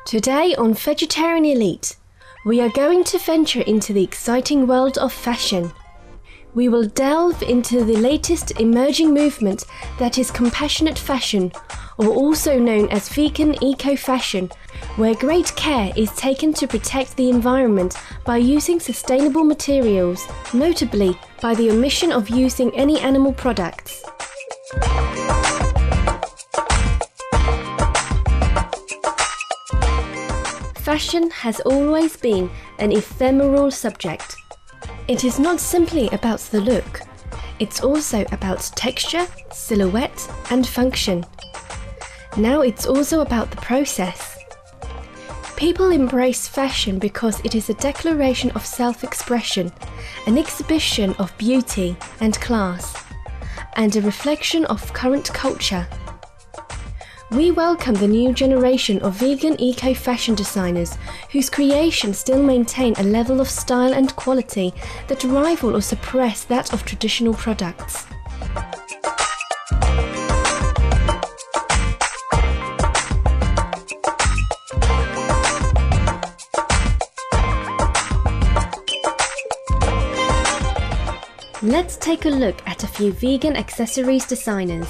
Today on Vegetarian Elite, we are going to venture into the exciting world of fashion. We will delve into the latest emerging movement that is compassionate fashion, or also known as vegan eco-fashion, where great care is taken to protect the environment by using sustainable materials, notably by the omission of using any animal products. Fashion has always been an ephemeral subject. It is not simply about the look, it's also about texture, silhouette, and function. Now it's also about the process. People embrace fashion because it is a declaration of self-expression, an exhibition of beauty and class, and a reflection of current culture. We welcome the new generation of vegan eco-fashion designers whose creations still maintain a level of style and quality that rival or suppress that of traditional products. Let's take a look at a few vegan accessories designers.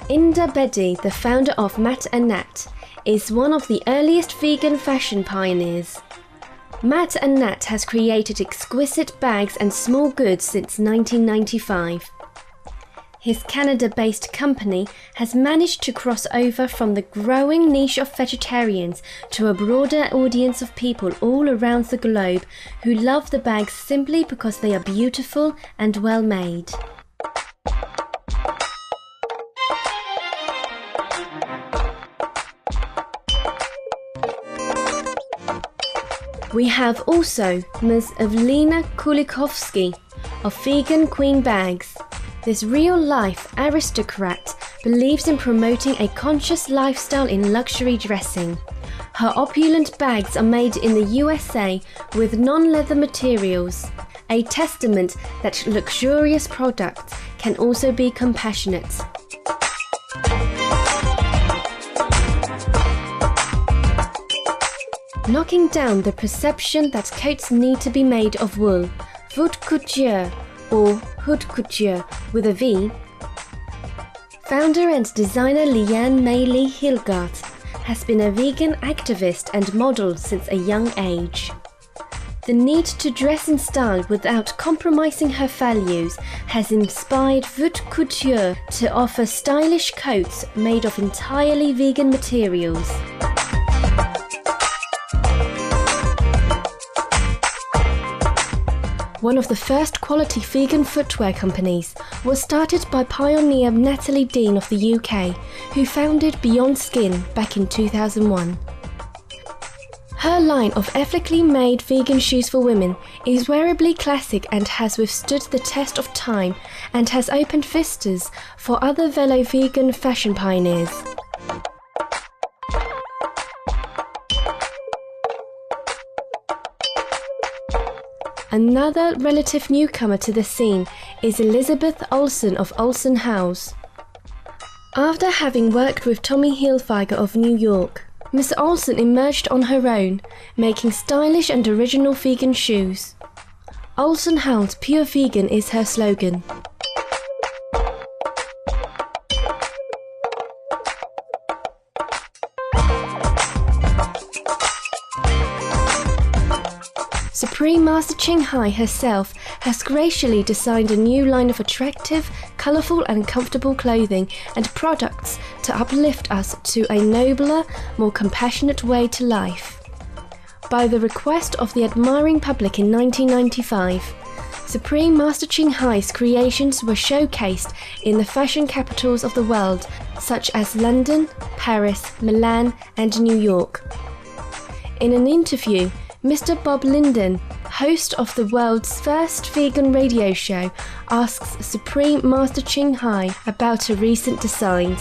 Inda Bedi, the founder of Mat & Nat, is one of the earliest vegan fashion pioneers. Mat & Nat has created exquisite bags and small goods since 1995. His Canada-based company has managed to cross over from the growing niche of vegetarians to a broader audience of people all around the globe who love the bags simply because they are beautiful and well made. We have also Ms. Evelina Kulikovsky of Vegan Queen Bags. This real-life aristocrat believes in promoting a conscious lifestyle in luxury dressing. Her opulent bags are made in the USA with non-leather materials, a testament that luxurious products can also be compassionate. Knocking down the perception that coats need to be made of wool, Haute Couture, or Haute Couture with a V, founder and designer Mai-Ly Hilgart has been a vegan activist and model since a young age. The need to dress in style without compromising her values has inspired Haute Couture to offer stylish coats made of entirely vegan materials. One of the first quality vegan footwear companies was started by pioneer Natalie Dean of the UK, who founded Beyond Skin back in 2001. Her line of ethically made vegan shoes for women is wearably classic and has withstood the test of time and has opened vistas for other fellow vegan fashion pioneers. Another relative newcomer to the scene is Elizabeth Olsen of Olsen House. After having worked with Tommy Hilfiger of New York, Ms. Olsen emerged on her own, making stylish and original vegan shoes. Olsen House Pure Vegan is her slogan. Supreme Master Ching Hai herself has graciously designed a new line of attractive, colourful and comfortable clothing and products to uplift us to a nobler, more compassionate way to life. By the request of the admiring public in 1995, Supreme Master Ching Hai's creations were showcased in the fashion capitals of the world, such as London, Paris, Milan and New York. In an interview, Mr. Bob Linden, host of the world's first vegan radio show, asks Supreme Master Ching Hai about her recent designs.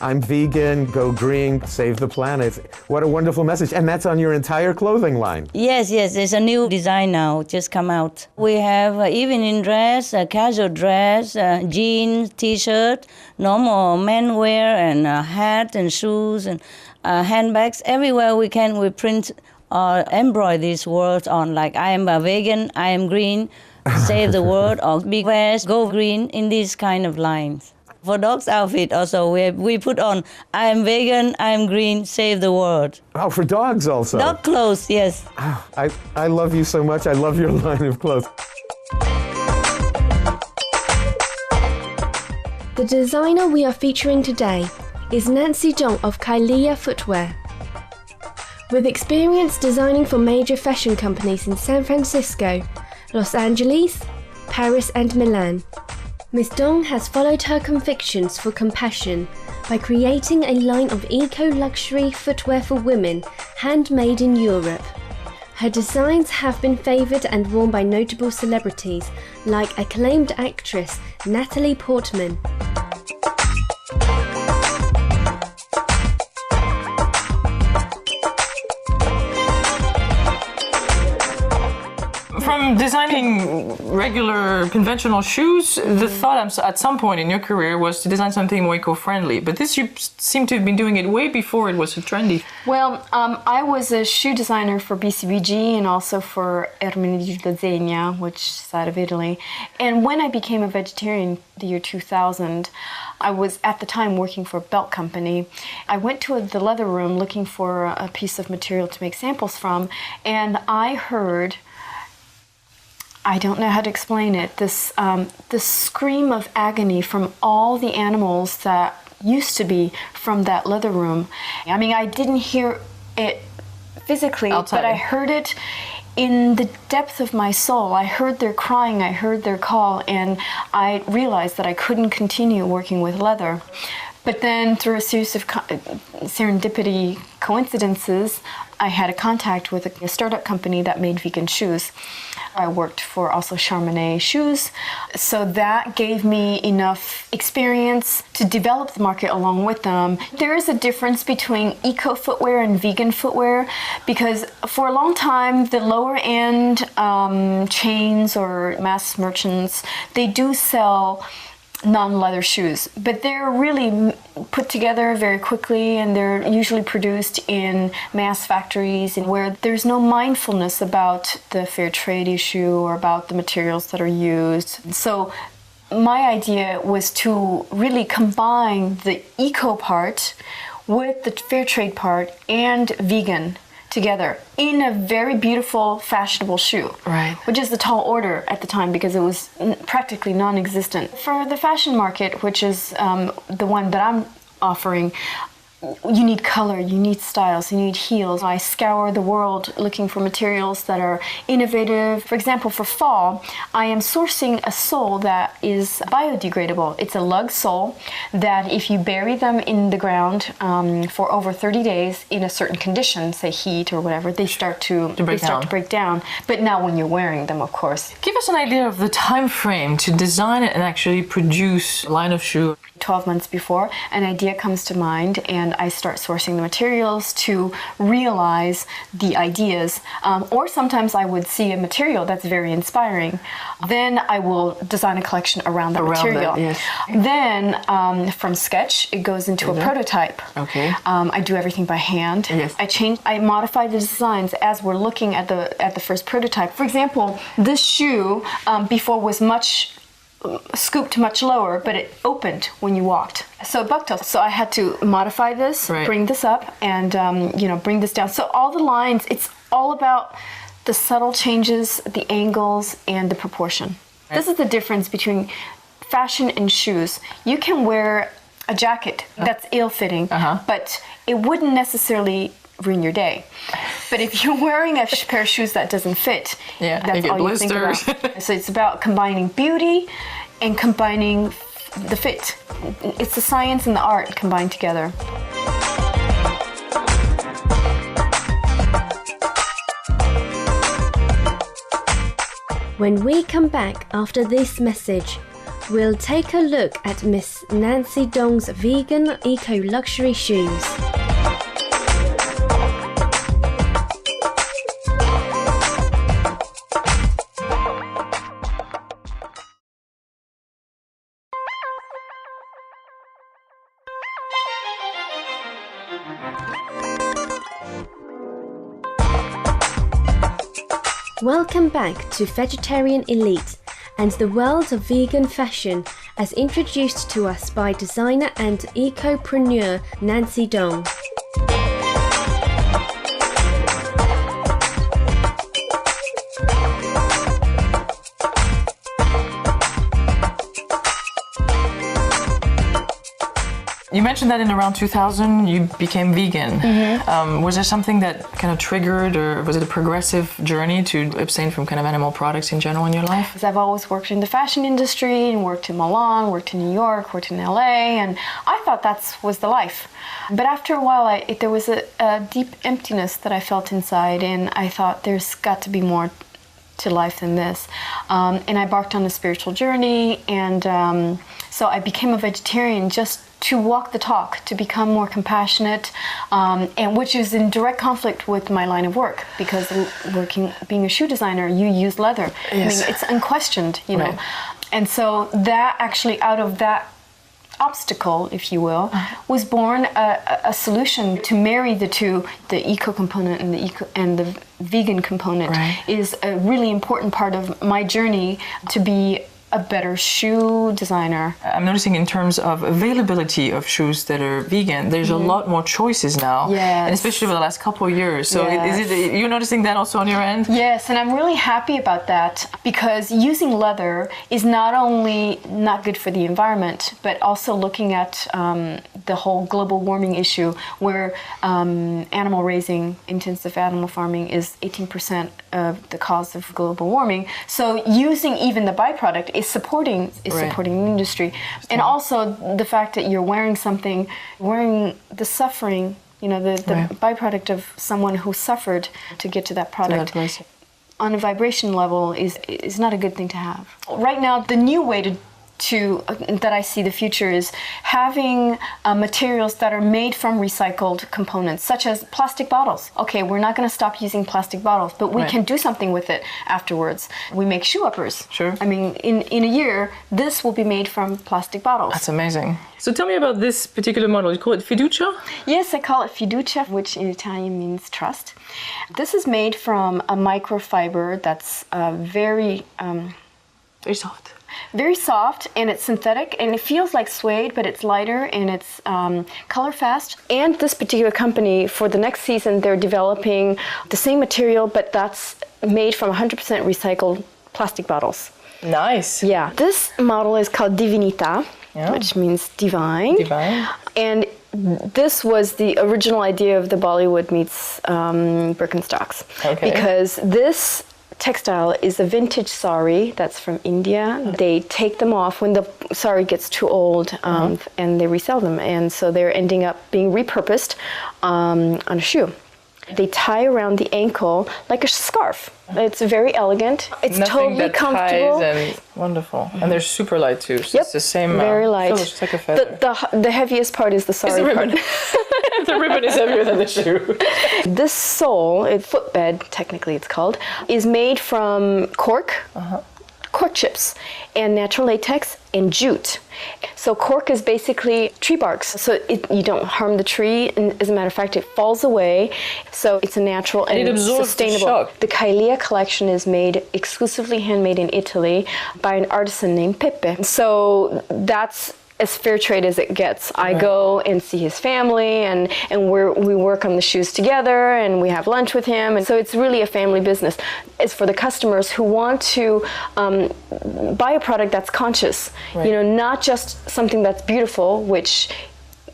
I'm vegan, go green, save the planet. What a wonderful message. And that's on your entire clothing line. Yes, there's a new design now, just come out. We have evening dress, casual dress, jeans, t-shirt, normal men wear, and hat and shoes and handbags. Everywhere we can, we print or embroider these words on, like I am a vegan, I am green, save the world, or big vest, go green, in these kind of lines. For dogs' outfit also, we put on, I am vegan, I am green, save the world. Oh, for dogs also? Dog clothes, yes. Oh, I love you so much. I love your line of clothes. The designer we are featuring today is Nancy Zhong of Kailia Footwear. With experience designing for major fashion companies in San Francisco, Los Angeles, Paris and Milan, Ms. Dong has followed her convictions for compassion by creating a line of eco-luxury footwear for women, handmade in Europe. Her designs have been favoured and worn by notable celebrities like acclaimed actress Natalie Portman. From designing regular conventional shoes, the thought at some point in your career was to design something more eco-friendly. But this, you seem to have been doing it way before it was so trendy. Well, I was a shoe designer for BCBG and also for Zegna, which is out of Italy. And when I became a vegetarian the year 2000, I was at the time working for a belt company. I went to the leather room looking for a piece of material to make samples from, and I heard, I don't know how to explain it, this scream of agony from all the animals that used to be from that leather room. I mean, I didn't hear it physically, outside, but I heard it in the depth of my soul. I heard their crying, I heard their call, and I realized that I couldn't continue working with leather. But then through a series of serendipity coincidences, I had a contact with a startup company that made vegan shoes. I worked for also Charmenet shoes, so that gave me enough experience to develop the market along with them. There is a difference between eco-footwear and vegan footwear, because for a long time the lower end chains or mass merchants, they do sell non-leather shoes, but they're really put together very quickly, and they're usually produced in mass factories and where there's no mindfulness about the fair trade issue or about the materials that are used. So my idea was to really combine the eco part with the fair trade part and vegan together in a very beautiful, fashionable shoe, right? Which is the tall order at the time because it was practically non-existent. For the fashion market, which is the one that I'm offering, you need color, you need styles, you need heels. I scour the world looking for materials that are innovative. For example, for fall, I am sourcing a sole that is biodegradable. It's a lug sole that if you bury them in the ground for over 30 days in a certain condition, say heat or whatever, they start to break down. But now when you're wearing them, of course. Give us an idea of the time frame to design it and actually produce a line of shoe. 12 months before, an idea comes to mind, and I start sourcing the materials to realize the ideas. Or sometimes I would see a material that's very inspiring. Then I will design a collection around that material. Yes. Then from sketch, it goes into a prototype. Okay. I do everything by hand. Yes. I modify the designs as we're looking at the first prototype. For example, this shoe before was scooped much lower, but it opened when you walked. So bucktail. So I had to modify this, bring this up, and bring this down. So all the lines, it's all about the subtle changes, the angles, and the proportion. Right. This is the difference between fashion and shoes. You can wear a jacket that's ill-fitting, but it wouldn't necessarily ruin your day. But if you're wearing a pair of shoes that doesn't fit, that's all you think about. So it's about combining beauty and combining the fit. It's the science and the art combined together. When we come back after this message, we'll take a look at Miss Nancy Dong's vegan eco-luxury shoes. Welcome back to Vegetarian Elite and the world of vegan fashion as introduced to us by designer and eco-prenuer Nancy Dong. You mentioned that in around 2000 you became vegan. Was there something that kind of triggered, or was it a progressive journey to abstain from kind of animal products in general in your life? I've always worked in the fashion industry and worked in Milan, worked in New York, worked in LA, and I thought that was the life. But after a while, there was a deep emptiness that I felt inside, and I thought there's got to be more to life than this. And I embarked on a spiritual journey, and so I became a vegetarian just to walk the talk, to become more compassionate, and which is in direct conflict with my line of work, because being a shoe designer, you use leather. Yes. I mean, it's unquestioned, you know. Right. And so that actually, out of that obstacle, if you will, was born a solution to marry the two. The eco component and the vegan component right. is a really important part of my journey to be a better shoe designer. I'm noticing in terms of availability of shoes that are vegan, there's a lot more choices now. Yes. And especially over the last couple of years. So Yes. is it, you're noticing that also on your end? Yes, and I'm really happy about that, because using leather is not only not good for the environment, but also looking at the whole global warming issue, where animal raising, intensive animal farming, is 18% of the cause of global warming. So using even the byproduct is supporting the industry. And also the fact that you're wearing something, wearing the suffering, you know, the byproduct of someone who suffered to get to that product. On a vibration level is not a good thing to have. Right now, the new way that I see the future is having materials that are made from recycled components, such as plastic bottles. Okay, we're not going to stop using plastic bottles, but we can do something with it afterwards. We make shoe uppers. Sure. I mean, in a year, this will be made from plastic bottles. That's amazing. So tell me about this particular model. You call it fiducia? Yes, I call it fiducia, which in Italian means trust. This is made from a microfiber that's very soft. Very soft, and it's synthetic, and it feels like suede, but it's lighter and it's color fast. And this particular company, for the next season, they're developing the same material, but that's made from 100% recycled plastic bottles. Nice. Yeah. This model is called Divinità, which means divine. Divine. And this was the original idea of the Bollywood meets Birkenstocks. Okay. Because this textile is a vintage sari that's from India. They take them off when the sari gets too old, and they resell them. And so they're ending up being repurposed on a shoe. They tie around the ankle like a scarf. It's very elegant. It's Nothing totally that comfortable. Ties and wonderful. And they're super light too. So Yep, it's the same. very light. So it's like a feather. The heaviest part is the sari It's the ribbon. part. The ribbon is heavier than the shoe. This sole, footbed technically it's called, is made from cork, cork chips, and natural latex and jute. So cork is basically tree barks, so you don't harm the tree, and as a matter of fact, it falls away. So it's a natural and it absorbs sustainable. the shock. The Kailia collection is made exclusively handmade in Italy by an artisan named Pepe. So that's as fair trade as it gets. I go and see his family, and we work on the shoes together, and we have lunch with him, and so it's really a family business. It's for the customers who want to buy a product that's conscious, you know, not just something that's beautiful, which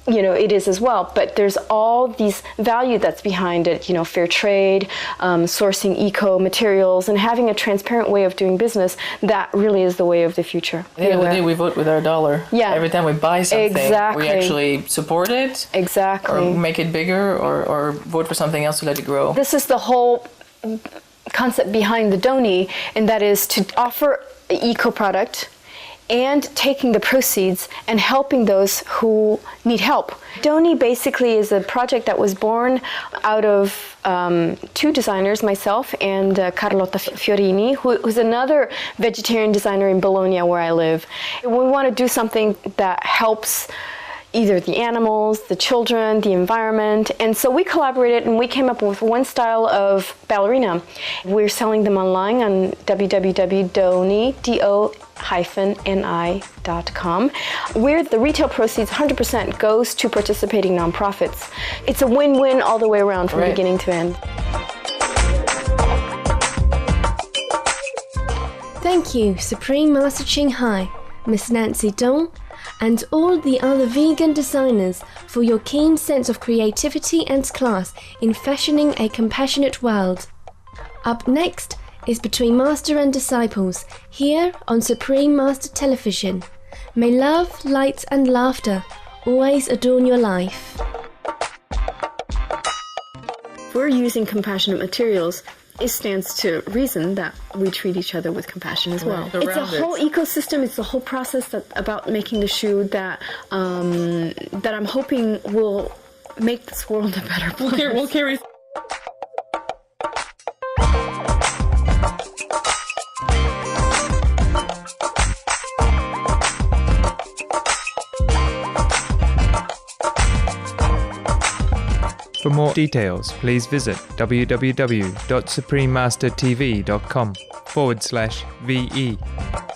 you know, it is as well, but there's all these value that's behind it, you know, fair trade, sourcing eco materials, and having a transparent way of doing business. That really is the way of the future. At the end of the day, we vote with our dollar. Yeah. Every time we buy something, we actually support it. Exactly. Or make it bigger, or vote for something else to let it grow. This is the whole concept behind the Doni, and that is to offer an eco product and taking the proceeds and helping those who need help. Doni basically is a project that was born out of two designers, myself and Carlotta Fiorini, who's another vegetarian designer in Bologna where I live. We want to do something that helps either the animals, the children, the environment, and so we collaborated and we came up with one style of ballerina. We're selling them online on www.doni.com, where the retail proceeds 100% goes to participating nonprofits. It's a win-win all the way around from beginning to end. Thank you, Supreme Master Ching Hai, Miss Nancy Dong, and all the other vegan designers for your keen sense of creativity and class in fashioning a compassionate world. Up next is Between Master and Disciples, here on Supreme Master Television. May love, light and laughter always adorn your life. We're using compassionate materials. It stands to reason that we treat each other with compassion as well. It's a whole ecosystem. It's the whole process about making the shoe that I'm hoping will make this world a better place. We'll carry. For more details, please visit www.suprememastertv.com/VE.